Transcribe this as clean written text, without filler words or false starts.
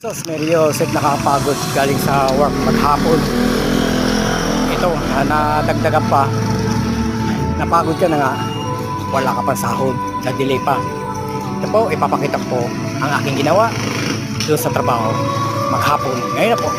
Sos, medyo set nakapagod galing sa work maghapon. Ito, nadagdagan pa. Napagod ka na nga, wala ka pang sahod, na-delay pa. Ito po, ipapakita ko ang aking ginawa doon sa trabaho maghapon. Ngayon na po.